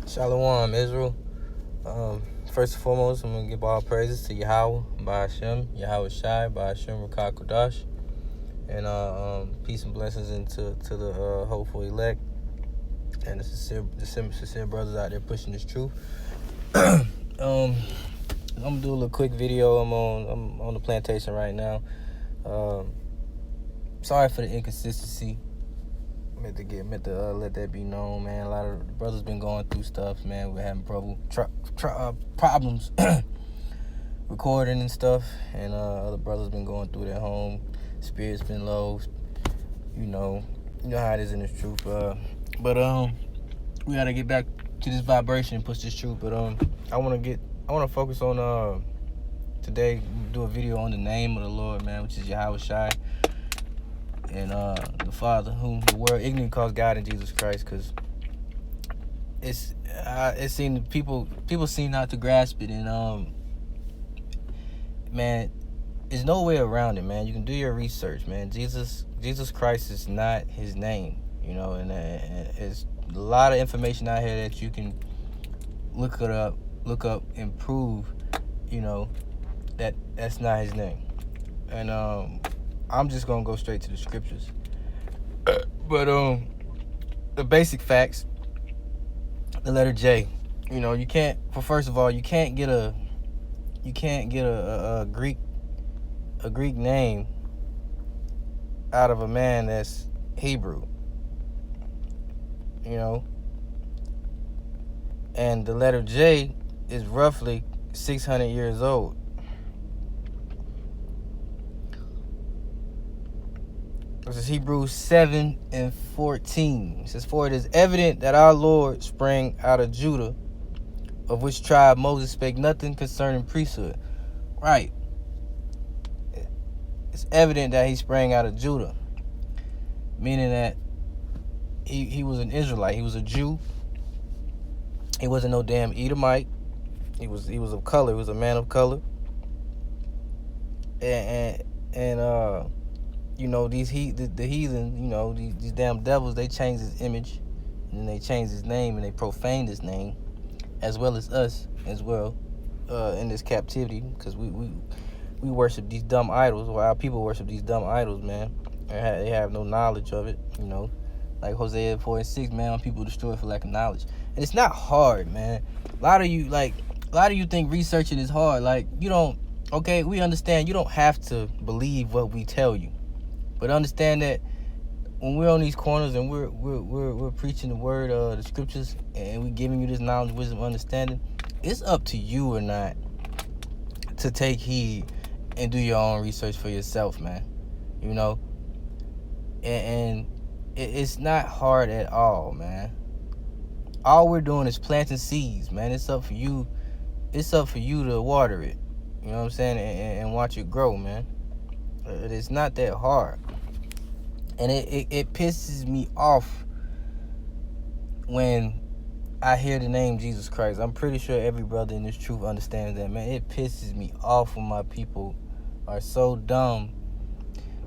Shalom, Israel. First and foremost, I'm going to give all praises to Yahawah, Bahasham, Yahawashi, Bahasham, Kodash, and peace and blessings into the hopeful elect and the sincere brothers out there pushing this truth. I'm gonna do a little quick video. I'm on the plantation right now. Sorry for the inconsistency. Meant to let that be known, man. A lot of the brothers been going through stuff, man. We're having problems recording and stuff, and other brothers been going through their home. Spirit's been low. You know how it is in this truth. But we gotta get back to this vibration and push this truth. But I wanna focus on today. Do a video on the name of the Lord, man, which is Yahawashi. And the Father, whom the world ignorantly calls God in Jesus Christ, because it seems people seem not to grasp it, and man, there's no way around it, man. You can do your research, man. Jesus Christ is not his name, and there's a lot of information out here that you can look up and prove, that that's not his name, and I'm just gonna go straight to the scriptures. But the basic facts, the letter J. You can't. First of all, you can't get a Greek name out of a man that's Hebrew. And the letter J is roughly 600 years old. This is Hebrews 7:14. It says, "For it is evident that our Lord sprang out of Judah, of which tribe Moses spake nothing concerning priesthood." Right. It's evident that he sprang out of Judah, meaning that he was an Israelite. He was a Jew. He wasn't no damn Edomite. He was of color. He was a man of color. And the heathen, these damn devils, they changed his image, and then they changed his name, and they profaned his name, as well as us as well, in this captivity, because we worship these dumb idols, or our people worship these dumb idols, man. They have no knowledge of it, like Hosea 4:6, man. When people destroy for lack of knowledge, and it's not hard, man. A lot of you think researching is hard. Like, you don't. Okay, we understand you don't have to believe what we tell you. But understand that when we're on these corners and we're preaching the word, the scriptures, and we're giving you this knowledge, wisdom, understanding, it's up to you or not to take heed and do your own research for yourself, man. And it's not hard at all, man. All we're doing is planting seeds, man. It's up for you. It's up for you to water it. You know what I'm saying? And watch it grow, man. It's not that hard. And it pisses me off when I hear the name Jesus Christ. I'm pretty sure every brother in this truth understands that, man. It pisses me off when my people are so dumb.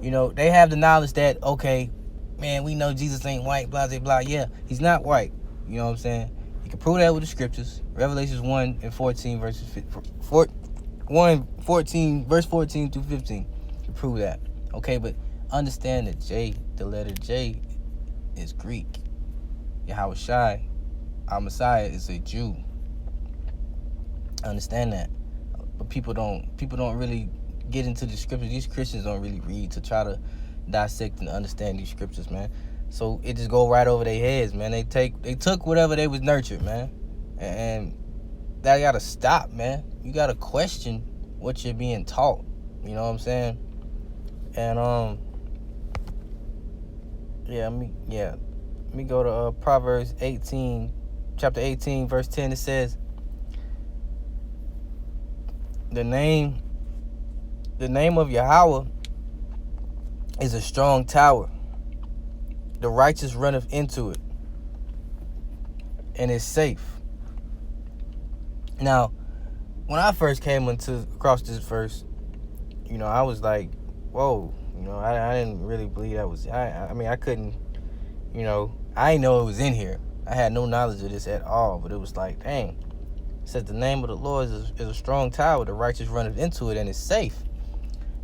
They have the knowledge that, okay, man, we know Jesus ain't white, blah, blah, blah. Yeah, he's not white. You know what I'm saying? You can prove that with the scriptures. Revelations 1:14, verse 14 through 15. To prove that. Okay, but understand that the letter J is Greek. Yahawashi, our Messiah, is a Jew. Understand that. But people don't really get into the scriptures. These Christians don't really read to try to dissect and understand these scriptures, man. So it just go right over their heads, man. They took whatever they was nurtured, man. And that gotta stop, man. You gotta question what you're being taught. You know what I'm saying? And let me go to Proverbs 18, chapter 18, verse 10. It says, the name of Yahawah is a strong tower. The righteous runneth into it, and is safe. Now, when I first came across this verse, I was like, whoa, I didn't really believe that was, I mean, I couldn't, I didn't know it was in here. I had no knowledge of this at all, but it was like, dang. It says the name of the Lord is a strong tower. The righteous runneth into it and is safe.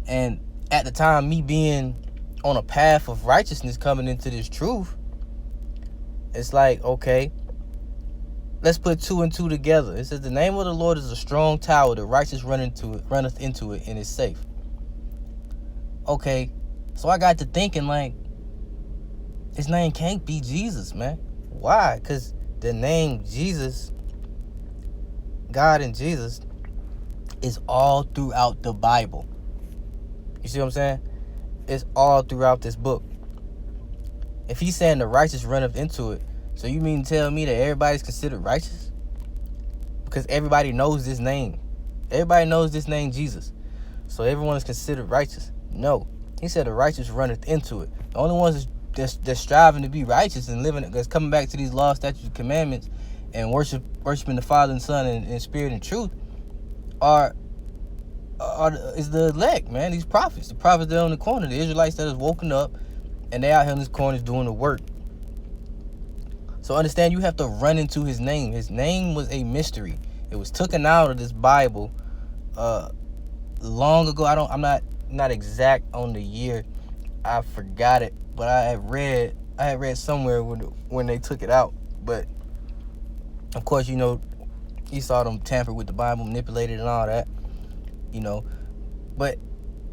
And at the time, me being on a path of righteousness, coming into this truth, it's like, okay, let's put two and two together. It says the name of the Lord is a strong tower. The righteous runneth into it and is safe. Okay, so I got to thinking, like, his name can't be Jesus, man. Why? Because the name Jesus, God and Jesus, is all throughout the Bible. You see what I'm saying? It's all throughout this book. If he's saying the righteous runneth into it, so you mean to tell me that everybody's considered righteous? Because everybody knows this name. Everybody knows this name, Jesus. So everyone is considered righteous? No. He said the righteous runneth into it. The only ones that's striving to be righteous and living, that's coming back to these laws, statutes, and commandments, and worshiping the Father and Son in spirit and truth, is the elect, man. These prophets, the prophets that are on the corner, the Israelites that is woken up, and they out here in this corner doing the work. So understand, you have to run into his name. His name was a mystery. It was taken out of this Bible long ago. I'm not exact on the year. I forgot it, but I had read somewhere when they took it out. But of course, you know, you saw them tamper with the Bible, manipulated and all that, you know. But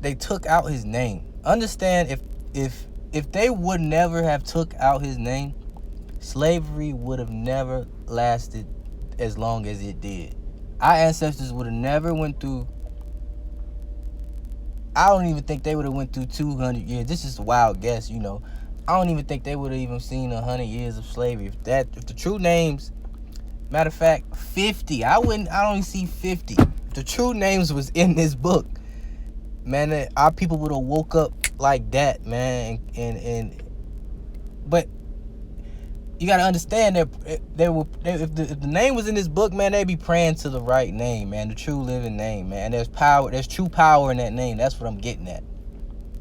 they took out his name. Understand, if they would never have took out his name, slavery would have never lasted as long as it did. Our ancestors would have never went through, I don't even think they would have went through 200 years. This is a wild guess, you know. I don't even think they would have even seen 100 years of slavery. If the true names, matter of fact, 50. I don't even see 50. If the true names was in this book, man, our people would have woke up like that, man. But you gotta understand that if the name was in this book, man, they'd be praying to the right name, man, the true living name, man. There's power, there's true power in that name. That's what I'm getting at.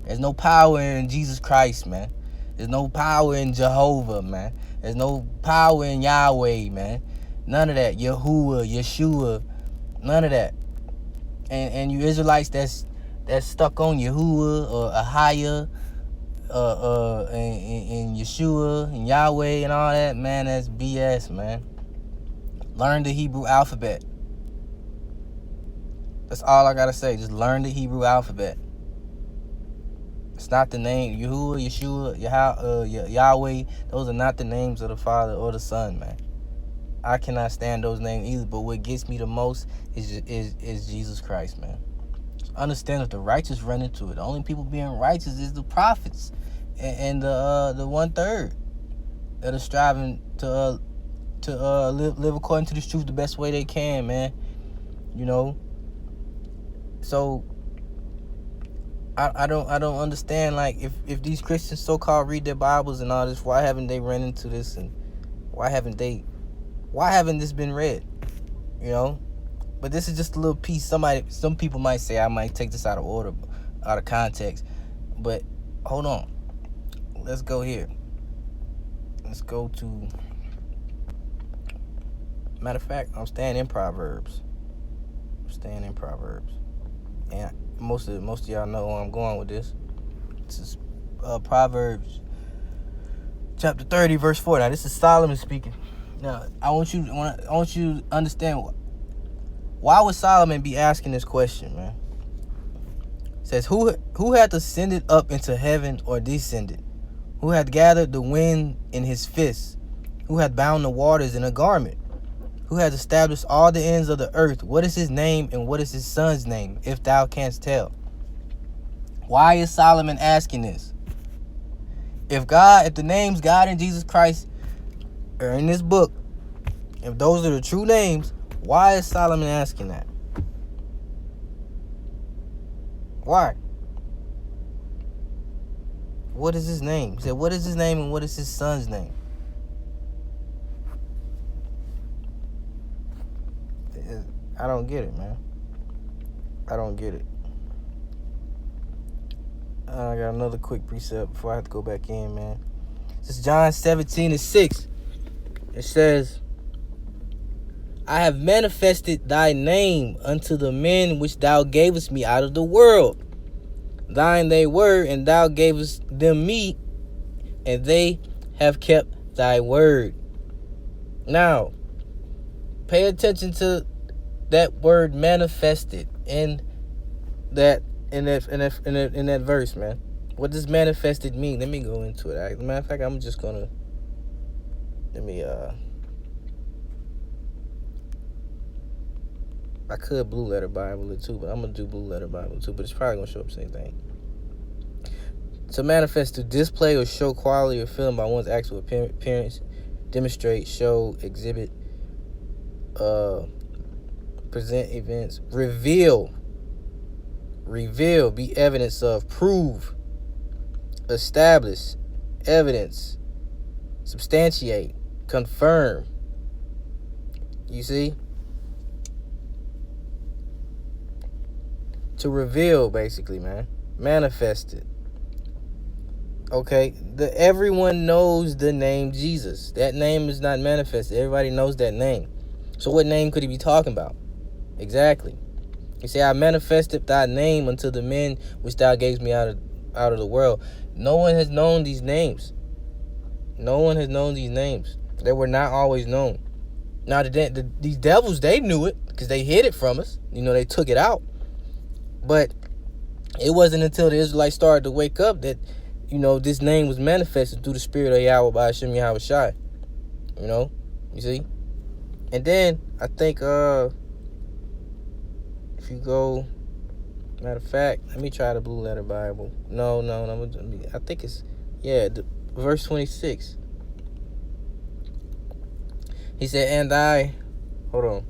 There's no power in Jesus Christ, man. There's no power in Jehovah, man. There's no power in Yahweh, man. None of that. Yahuwah, Yeshua, none of that. And you Israelites that's stuck on Yahuwah or Ahaya, and Yeshua and Yahweh and all that, man, that's BS, man. Learn the Hebrew alphabet. That's all I gotta say. Just learn the Hebrew alphabet. It's not the name Yahuwah, Yeshua, Yahweh. Those are not the names of the Father or the Son, man. I cannot stand those names either. But what gets me the most is Jesus Christ, man. Understand, if the righteous run into it, the only people being righteous is the prophets and the 1/3 that are striving to live according to this truth the best way they can, man. You know. So I don't understand, like, if these Christians so-called read their Bibles and all this, why haven't they run into this, and why haven't this been read? You know. But this is just a little piece. Some people might say I might take this out of order, out of context. But hold on. Let's go here. Let's go to. Matter of fact, I'm staying in Proverbs. And most of y'all know where I'm going with this. This is Proverbs chapter 30, verse 4. Now this is Solomon speaking. Now I want you to understand. Why would Solomon be asking this question, man? It says, who hath ascended up into heaven or descended? Who hath gathered the wind in his fist? Who hath bound the waters in a garment? Who hath established all the ends of the earth? What is his name and what is his son's name, if thou canst tell? Why is Solomon asking this? If the names God and Jesus Christ are in this book, if those are the true names, why is Solomon asking that? Why? What is his name? He said, what is his name and what is his son's name? I don't get it, man. I don't get it. I got another quick precept before I have to go back in, man. This is John 17:6. It says, I have manifested thy name unto the men which thou gavest me out of the world. Thine they were, and thou gavest them me, and they have kept thy word. Now, pay attention to that word manifested in that verse, man. What does manifested mean? Let me go into it. As a matter of fact, I'm just gonna I could blue letter Bible it too, but I'm gonna do blue letter Bible too, but it's probably gonna show up the same thing. To manifest, to display or show quality or feeling by one's actual appearance, demonstrate, show, exhibit, present events, reveal, be evidence of, prove, establish, evidence, substantiate, confirm. You see? To reveal, basically, man. Manifest it. Okay? Everyone knows the name Jesus. That name is not manifested. Everybody knows that name. So what name could he be talking about? Exactly. He said, I manifested thy name unto the men which thou gavest me out of the world. No one has known these names. No one has known these names. They were not always known. Now, these devils, they knew it because they hid it from us. You know, they took it out. But it wasn't until the Israelites started to wake up that, you know, this name was manifested through the spirit of Yahawah, Bahasham, Yahawashi. You know? You see? And then, I think, if you go, matter of fact, let me try the blue letter Bible. No, I think it's, verse 26. He said, hold on.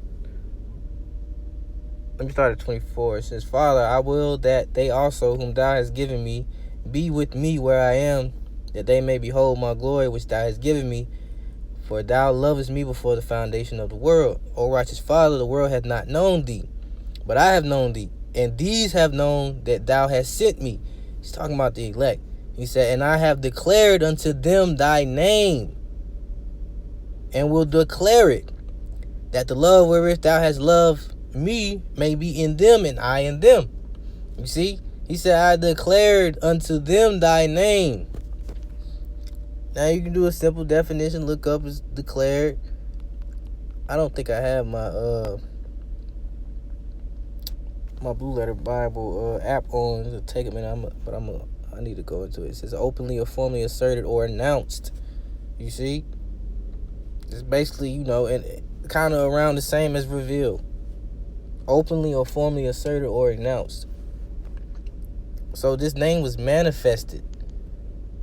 Let me start at 24. It says, Father, I will that they also, whom thou hast given me, be with me where I am, that they may behold my glory which thou hast given me. For thou lovest me before the foundation of the world. O righteous Father, the world hath not known thee, but I have known thee, and these have known that thou hast sent me. He's talking about the elect. He said, and I have declared unto them thy name, and will declare it, that the love wherewith thou hast loved me may be in them, and I in them. You see? He said, I declared unto them thy name. Now you can do a simple definition. Look up is declared. I don't think I have my my blue letter Bible app on. It'll take a minute, I need to go into it. It says openly or formally asserted or announced. You see? It's basically, you know, and kind of around the same as revealed. Openly or formally asserted or announced. So this name was manifested.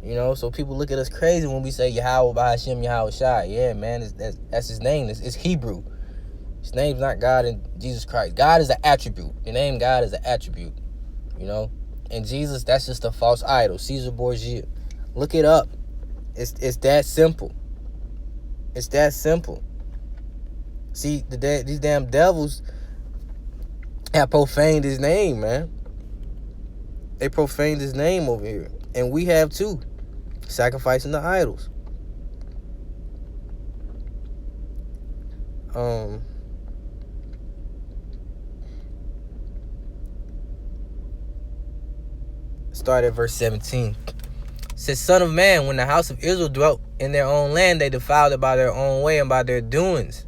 You know, so people look at us crazy when we say Yahawah, Bahasham, Yahawashi. Yeah, man, that's his name. It's Hebrew. His name's not God and Jesus Christ. God is an attribute. The name God is an attribute. You know? And Jesus, that's just a false idol. Caesar Borgia. Look it up. It's that simple. It's that simple. See, these damn devils have profaned his name, man. They profaned his name over here. And we have too. Sacrificing the idols. Start at verse 17. It says, Son of man, when the house of Israel dwelt in their own land, they defiled it by their own way and by their doings.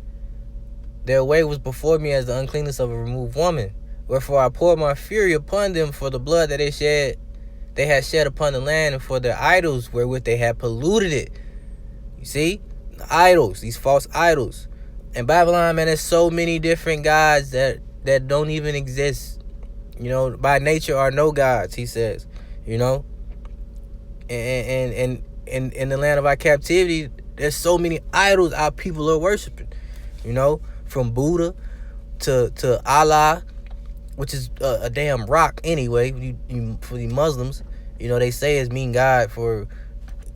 Their way was before me as the uncleanness of a removed woman. Wherefore I poured my fury upon them for the blood that they had shed upon the land, and for their idols wherewith they had polluted it. You see? The idols, these false idols. In Babylon, man, there's so many different gods that don't even exist. You know, by nature are no gods, he says. You know? And in the land of our captivity, there's so many idols our people are worshiping. You know? From Buddha to Allah, which is a damn rock anyway, for the Muslims. You know, they say it's mean God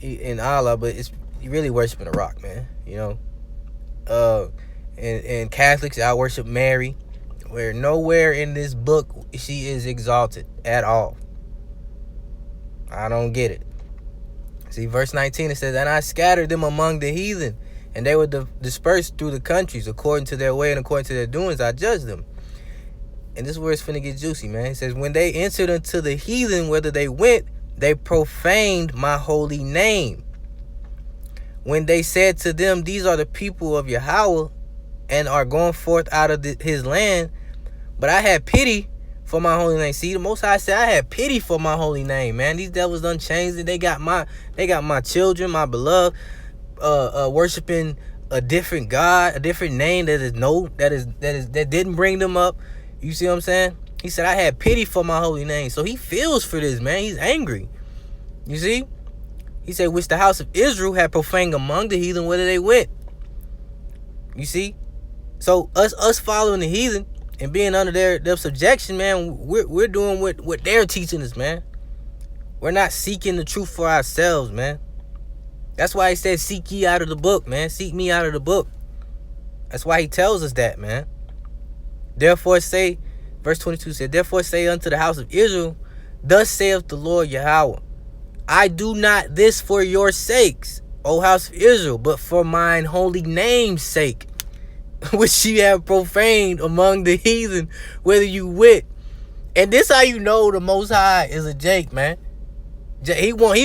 in Allah, but you really worshiping a rock, man. You know? And Catholics, I worship Mary, where nowhere in this book she is exalted at all. I don't get it. See, verse 19, it says, And I scattered them among the heathen, and they were dispersed through the countries according to their way and according to their doings. I judged them. And this is where it's finna get juicy, man. It says, when they entered into the heathen, whither they went, they profaned my holy name. When they said to them, these are the people of Yahawah, and are going forth out of his land, but I had pity for my holy name. See, the Most High said, I had pity for my holy name, man. These devils done changed it. They got my children, my beloved, worshiping a different God, a different name that didn't bring them up. You see what I'm saying? He said, I had pity for my holy name. So he feels for this, man. He's angry. You see? He said, which the house of Israel had profaned among the heathen, whither they went. You see? So us following the heathen and being under their subjection, man, we're doing what they're teaching us, man. We're not seeking the truth for ourselves, man. That's why he said, seek ye out of the book, man. Seek me out of the book. That's why he tells us that, man. Therefore say, verse 22 said, therefore say unto the house of Israel, thus saith the Lord Yahawah, I do not this for your sakes, O house of Israel, but for mine holy name's sake, which ye have profaned among the heathen, whether you wit. And this how you know the Most High is a Jake, man. He want,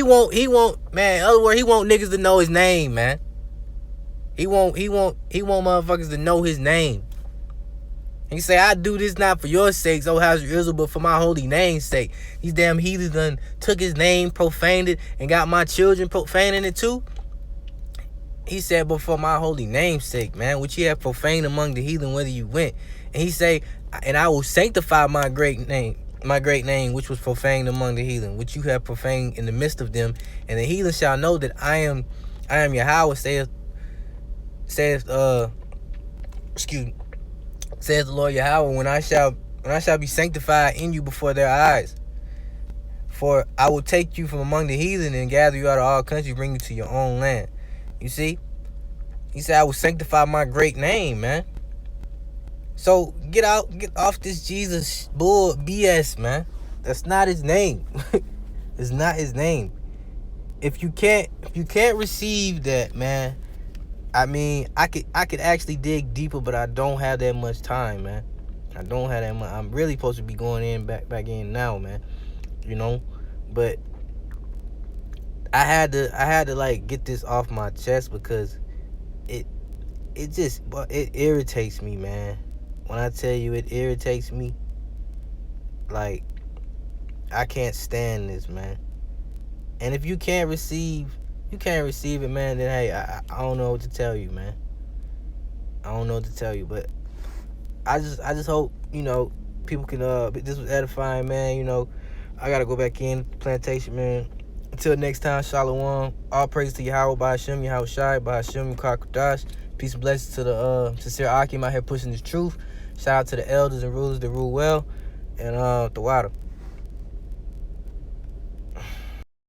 man, in other words, he want niggas to know his name, man. He want motherfuckers to know his name. He say, I do this not for your sakes, O house of Israel, but for my holy name's sake. These damn heathens done took his name, profaned it, and got my children profaning it too. He said, but for my holy name's sake, man, which ye have profaned among the heathen, whether you went. And he say, and I will sanctify my great name, which was profaned among the heathen, which you have profaned in the midst of them. And the heathen shall know that I am Yahawah, saith the Lord Yahawah, when I shall be sanctified in you before their eyes. For I will take you from among the heathen and gather you out of all countries, bring you to your own land. You see? He said, I will sanctify my great name, man. So get off this Jesus bull BS, man. That's not his name. It's not his name. If you can't receive that, man, I mean, I could actually dig deeper, but I don't have that much time, man. I don't have that much. I'm really supposed to be going in back in now, man. You know, but I had to like get this off my chest because it irritates me, man. When I tell you it irritates me, like, I can't stand this, man. And if you can't receive it, man, then hey, I don't know what to tell you, man. I don't know what to tell you, but I just hope, you know, people can this was edifying, man. You know, I gotta go back in plantation, man. Until next time, Shalom. All praise to Yahawah, Bahasham, Yahawashi, Bahasham, Kakadash. Peace and blessings to the sincere Akim out here pushing this truth. Shout out to the elders and rulers that rule well, and the water.